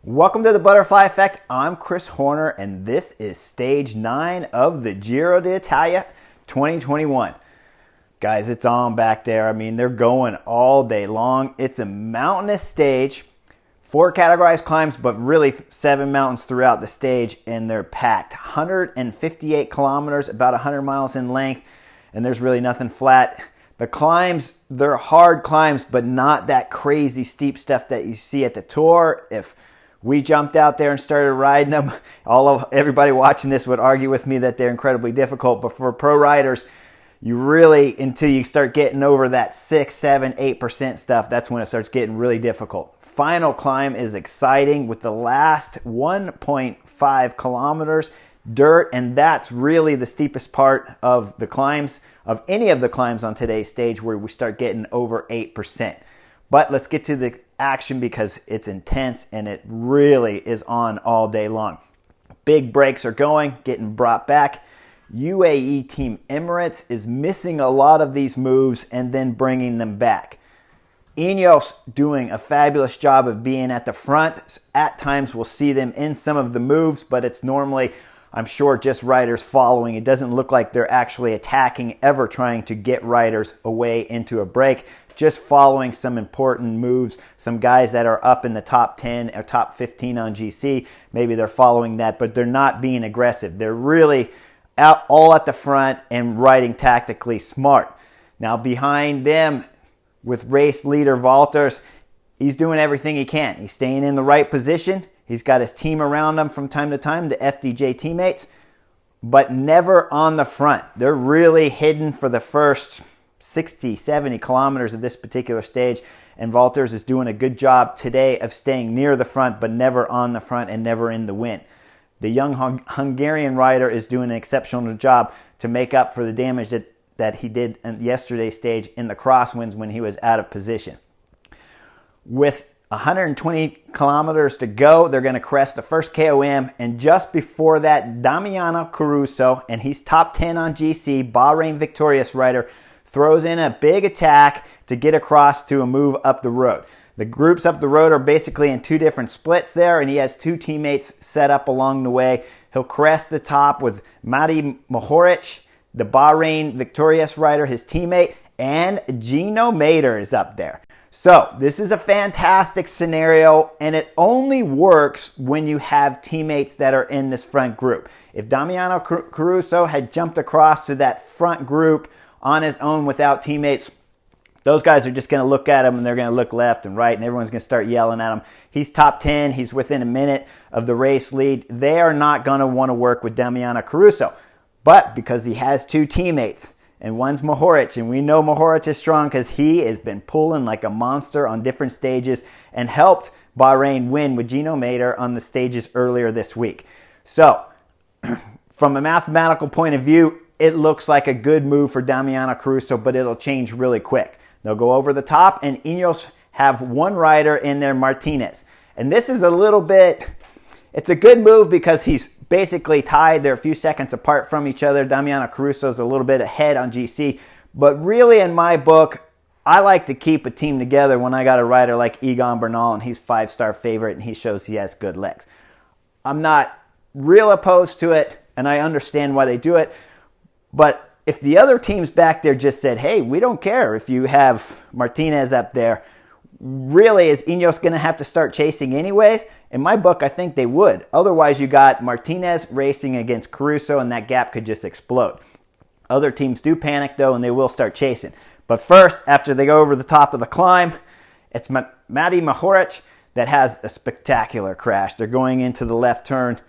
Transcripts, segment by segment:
Welcome to the Butterfly Effect. I'm Chris Horner, and this is Stage 9 of the Giro d'Italia 2021. Guys, it's on back there. I mean, they're going all day long. It's a mountainous stage, 4 categorized climbs, but really 7 mountains throughout the stage, and they're packed. 158 kilometers, about 100 miles in length, and there's really nothing flat. The climbs, they're hard climbs, but not that crazy steep stuff that you see at the Tour. If we jumped out there and started riding them, everybody watching this would argue with me that they're incredibly difficult. But for pro riders, you really, until you start getting over that 6, 7, 8% stuff, that's when it starts getting really difficult. Final climb is exciting with the last 1.5 kilometers dirt, and that's really the steepest part of the climbs, of any of the climbs on today's stage, where we start getting over 8%. But let's get to the action because it's intense and it really is on all day long. Big breaks are going, getting brought back. UAE Team Emirates is missing a lot of these moves and then bringing them back. Ineos doing a fabulous job of being at the front. At times we'll see them in some of the moves, but it's normally, I'm sure, just riders following. It doesn't look like they're actually attacking, ever trying to get riders away into a break. Just following some important moves, some guys that are up in the top 10 or top 15 on GC, maybe they're following that, but they're not being aggressive. They're really out all at the front and riding tactically smart. Now behind them, with race leader Walters, he's doing everything he can. He's staying in the right position. He's got his team around him from time to time, the FDJ teammates, but never on the front. They're really hidden for the first 60, 70 kilometers of this particular stage, and Walters is doing a good job today of staying near the front, but never on the front and never in the wind. The young Hungarian rider is doing an exceptional job to make up for the damage that he did in yesterday's stage in the crosswinds when he was out of position. With 120 kilometers to go, they're going to crest the first KOM, and just before that, Damiano Caruso, and he's top 10 on GC, Bahrain victorious rider, throws in a big attack to get across to a move up the road. The groups up the road are basically in 2 different splits there, and he has 2 teammates set up along the way. He'll crest the top with Mohorič, the Bahrain victorious rider, his teammate, and Gino Mater is up there. So this is a fantastic scenario, and it only works when you have teammates that are in this front group. If Damiano Caruso had jumped across to that front group on his own without teammates, those guys are just going to look at him and they're going to look left and right, and everyone's going to start yelling at him. He's top 10. He's within a minute of the race lead. They are not going to want to work with Damiano Caruso. But because he has 2 teammates, and one's Mohorič, and we know Mohorič is strong because he has been pulling like a monster on different stages and helped Bahrain win with Gino Mater on the stages earlier this week. So from a mathematical point of view, it looks like a good move for Damiano Caruso, but it'll change really quick. They'll go over the top, and Ineos have 1 rider in there, Martinez. And this is a little bit, it's a good move because he's basically tied. They're a few seconds apart from each other. Damiano Caruso is a little bit ahead on GC. But really, in my book, I like to keep a team together when I got a rider like Egan Bernal, and he's 5-star favorite, and he shows he has good legs. I'm not real opposed to it, and I understand why they do it. But if the other teams back there just said, hey, we don't care if you have Martinez up there, really, is Ineos going to have to start chasing anyways? In my book, I think they would. Otherwise, you got Martinez racing against Caruso, and that gap could just explode. Other teams do panic, though, and they will start chasing. But first, after they go over the top of the climb, it's Mohorič that has a spectacular crash. They're going into the left turn.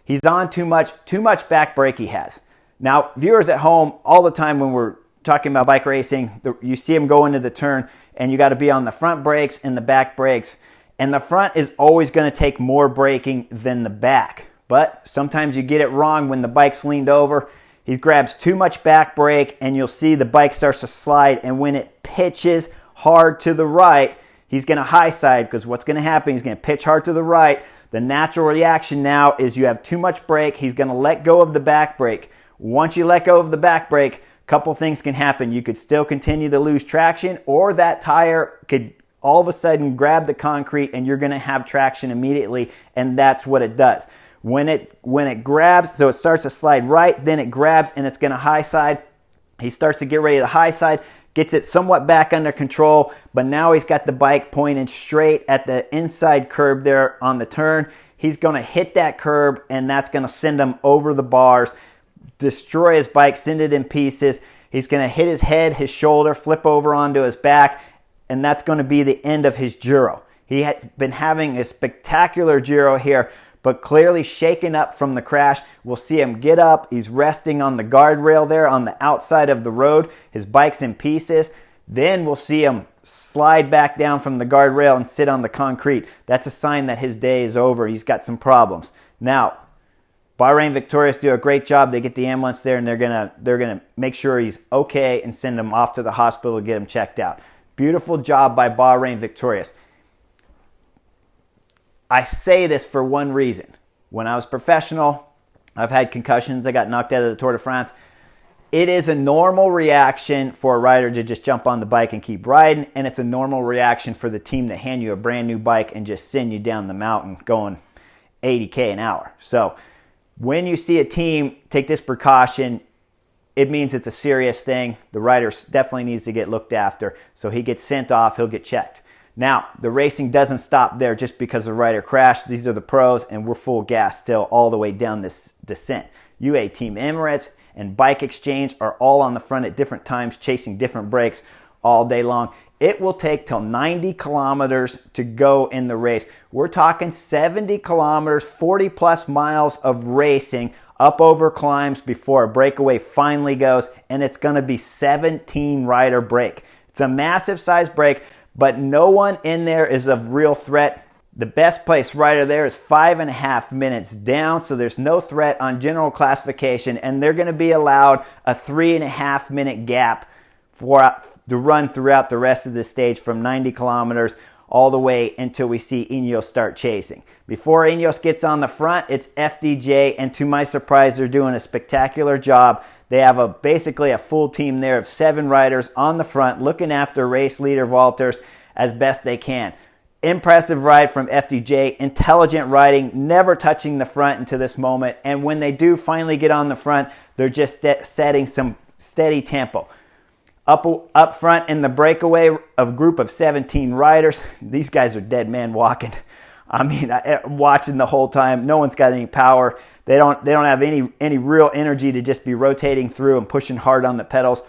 He's on too much back brake he has. Now, viewers at home, all the time when we're talking about bike racing, you see him go into the turn, and you got to be on the front brakes and the back brakes. And the front is always going to take more braking than the back. But sometimes you get it wrong when the bike's leaned over. He grabs too much back brake, and you'll see the bike starts to slide. And when it pitches hard to the right, he's going to high side, because what's going to happen, he's going to pitch hard to the right. The natural reaction now is you have too much brake. He's going to let go of the back brake. Once you let go of the back brake, a couple things can happen. You could still continue to lose traction, or that tire could all of a sudden grab the concrete and you're going to have traction immediately, and that's what it does. When it grabs, so it starts to slide right, then it grabs and it's going to high side. He starts to get ready to high side, gets it somewhat back under control, but now he's got the bike pointed straight at the inside curb there on the turn. He's going to hit that curb, and that's going to send him over the bars, destroy his bike, send it in pieces. He's going to hit his head, his shoulder, flip over onto his back, and that's going to be the end of his Giro. He had been having a spectacular Giro here, but clearly shaken up from the crash. We'll see him get up. He's resting on the guardrail there on the outside of the road. His bike's in pieces. Then we'll see him slide back down from the guardrail and sit on the concrete. That's a sign that his day is over. He's got some problems. Now, Bahrain Victorious do a great job. They get the ambulance there, and they're gonna make sure he's okay and send him off to the hospital to get him checked out. Beautiful job by Bahrain Victorious. I say this for one reason. When I was professional, I've had concussions. I got knocked out of the Tour de France. It is a normal reaction for a rider to just jump on the bike and keep riding, and it's a normal reaction for the team to hand you a brand new bike and just send you down the mountain going 80K an hour. So when you see a team take this precaution, it means it's a serious thing. The rider definitely needs to get looked after. So he gets sent off, he'll get checked. Now, the racing doesn't stop there just because the rider crashed. These are the pros, and we're full gas still all the way down this descent. UAE Team Emirates and Bike Exchange are all on the front at different times, chasing different breaks all day long. It will take till 90 kilometers to go in the race. We're talking 70 kilometers, 40 plus miles of racing up over climbs before a breakaway finally goes, and it's going to be 17 rider break. It's a massive size break, but no one in there is of real threat. The best place rider there is 5.5 minutes down, so there's no threat on general classification, and they're going to be allowed a 3.5 minute gap to run throughout the rest of the stage from 90 kilometers all the way until we see Ineos start chasing. Before Ineos gets on the front, it's FDJ, and to my surprise, they're doing a spectacular job. They have basically a full team there of 7 riders on the front looking after race leader Walters as best they can. Impressive ride from FDJ, intelligent riding, never touching the front until this moment. And when they do finally get on the front, they're just setting some steady tempo. Up front in the breakaway of group of 17 riders, these guys are dead man walking. I mean, watching the whole time, no one's got any power. They don't have any real energy to just be rotating through and pushing hard on the pedals.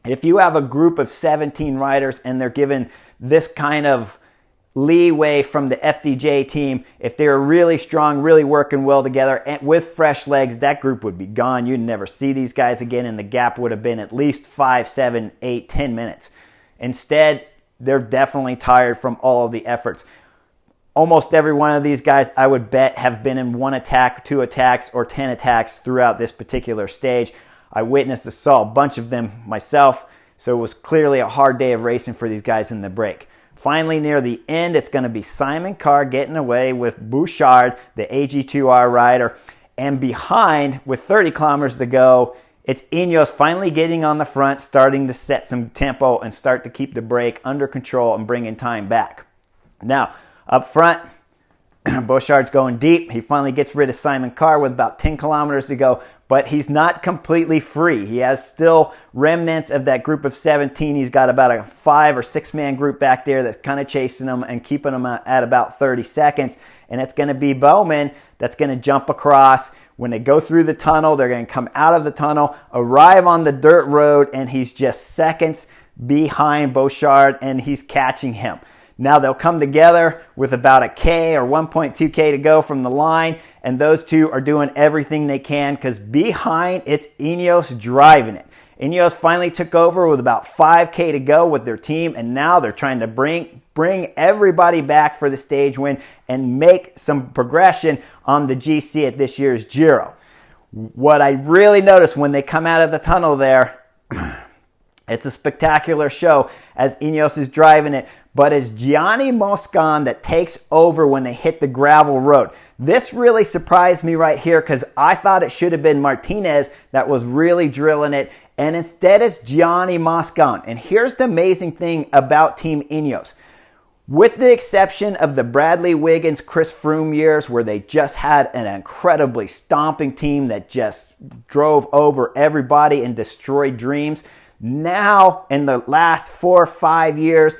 If you have a group of 17 riders and they're given this kind of leeway from the FDJ team, if they were really strong, really working well together and with fresh legs, that group would be gone. You'd never see these guys again, and the gap would have been at least 5, 7, 8, 10 minutes. Instead, they're definitely tired from all of the efforts. Almost every one of these guys, I would bet, have been in 1 attack, 2 attacks, or 10 attacks throughout this particular stage. I saw a bunch of them myself, so it was clearly a hard day of racing for these guys in the break. Finally, near the end, it's going to be Simon Carr getting away with Bouchard, the AG2R rider. And behind, with 30 kilometers to go, it's Ineos finally getting on the front, starting to set some tempo and start to keep the break under control and bringing time back. Now, up front, Bouchard's going deep. He finally gets rid of Simon Carr with about 10 kilometers to go, but he's not completely free. He has still remnants of that group of 17. He's got about a 5 or 6 man group back there that's kind of chasing him and keeping him at about 30 seconds. And it's going to be Bowman that's going to jump across. When they go through the tunnel, they're going to come out of the tunnel, arrive on the dirt road, and he's just seconds behind Bouchard, and he's catching him. Now they'll come together with about a K or 1.2K to go from the line, and those two are doing everything they can because behind it's Ineos driving it. Ineos finally took over with about 5K to go with their team, and now they're trying to bring everybody back for the stage win and make some progression on the GC at this year's Giro. What I really noticed when they come out of the tunnel there, it's a spectacular show as Ineos is driving it, but it's Gianni Moscon that takes over when they hit the gravel road. This really surprised me right here because I thought it should have been Martinez that was really drilling it, and instead it's Gianni Moscon. And here's the amazing thing about Team Ineos. With the exception of the Bradley Wiggins, Chris Froome years where they just had an incredibly stomping team that just drove over everybody and destroyed dreams, now in the last 4 or 5 years,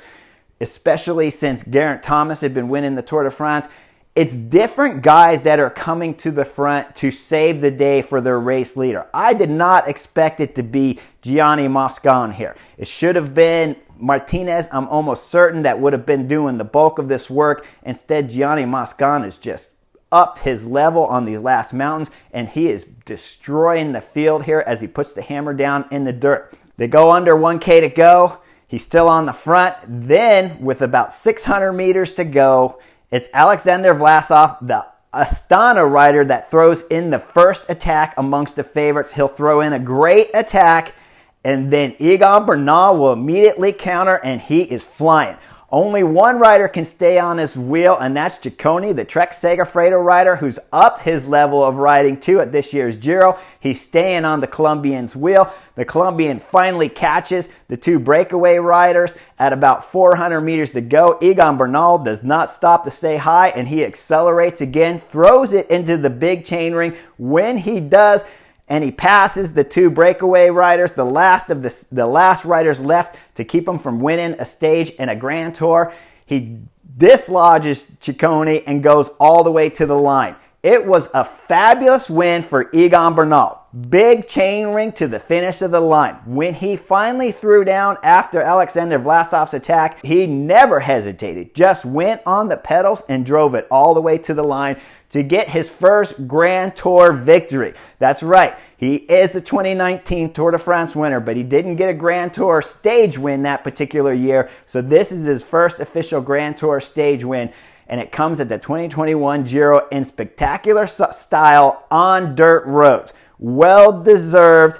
especially since Geraint Thomas had been winning the Tour de France, it's different guys that are coming to the front to save the day for their race leader. I did not expect it to be Gianni Moscon here. It should have been Martinez. I'm almost certain that would have been doing the bulk of this work. Instead, Gianni Moscon has just upped his level on these last mountains, and he is destroying the field here as he puts the hammer down in the dirt. They go under 1K to go. He's still on the front. Then, with about 600 meters to go, it's Alexander Vlasov, the Astana rider, that throws in the first attack amongst the favorites. He'll throw in a great attack, and then Egan Bernal will immediately counter, and he is flying. Only one rider can stay on his wheel, and that's Ciccone, the Trek Segafredo rider, who's upped his level of riding too at this year's Giro. He's staying on the Colombian's wheel. The Colombian finally catches the two breakaway riders at about 400 meters to go. Egan Bernal does not stop to stay high, and he accelerates again, throws it into the big chain ring. When he does, and he passes the two breakaway riders, the last riders left to keep him from winning a stage in a Grand Tour. He dislodges Ciccone and goes all the way to the line. It was a fabulous win for Egan Bernal. Big chain ring to the finish of the line. When he finally threw down after Alexander Vlasov's attack, he never hesitated. Just went on the pedals and drove it all the way to the line to get his first Grand Tour victory. That's right, he is the 2019 Tour de France winner, but he didn't get a Grand Tour stage win that particular year, so this is his first official Grand Tour stage win, and it comes at the 2021 Giro in spectacular style on dirt roads. Well deserved,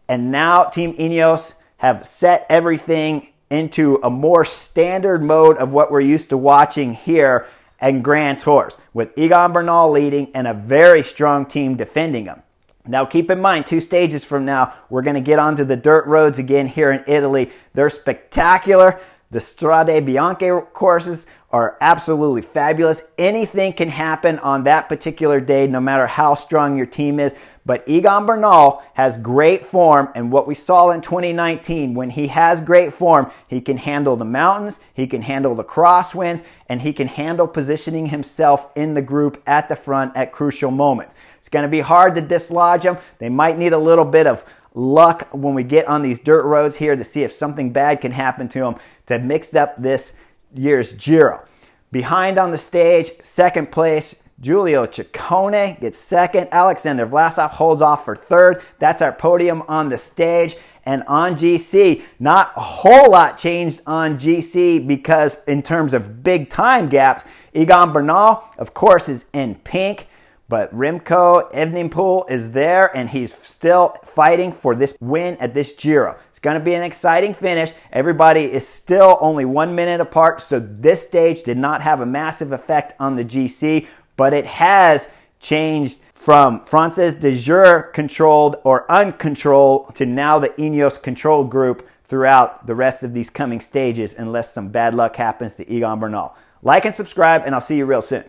and now Team Ineos have set everything into a more standard mode of what we're used to watching here and Grand Tours, with Egan Bernal leading and a very strong team defending him. Now keep in mind, 2 stages from now, we're going to get onto the dirt roads again here in Italy. They're spectacular. The Strade Bianche courses are absolutely fabulous. Anything can happen on that particular day, no matter how strong your team is. But Egan Bernal has great form, and what we saw in 2019, when he has great form, he can handle the mountains, he can handle the crosswinds, and he can handle positioning himself in the group at the front at crucial moments. It's going to be hard to dislodge him. They might need a little bit of luck when we get on these dirt roads here to see if something bad can happen to him to mix up this year's Giro. Behind on the stage, second place, Giulio Ciccone gets second. Alexander Vlasov holds off for third. That's our podium on the stage. And on GC, not a whole lot changed on GC because in terms of big time gaps, Egan Bernal, of course, is in pink. But Remco Evenepoel is there, and he's still fighting for this win at this Giro. It's going to be an exciting finish. Everybody is still only 1 minute apart, so this stage did not have a massive effect on the GC, but it has changed from Frances de Jure controlled or uncontrolled to now the Ineos controlled group throughout the rest of these coming stages, unless some bad luck happens to Egan Bernal. Like and subscribe, and I'll see you real soon.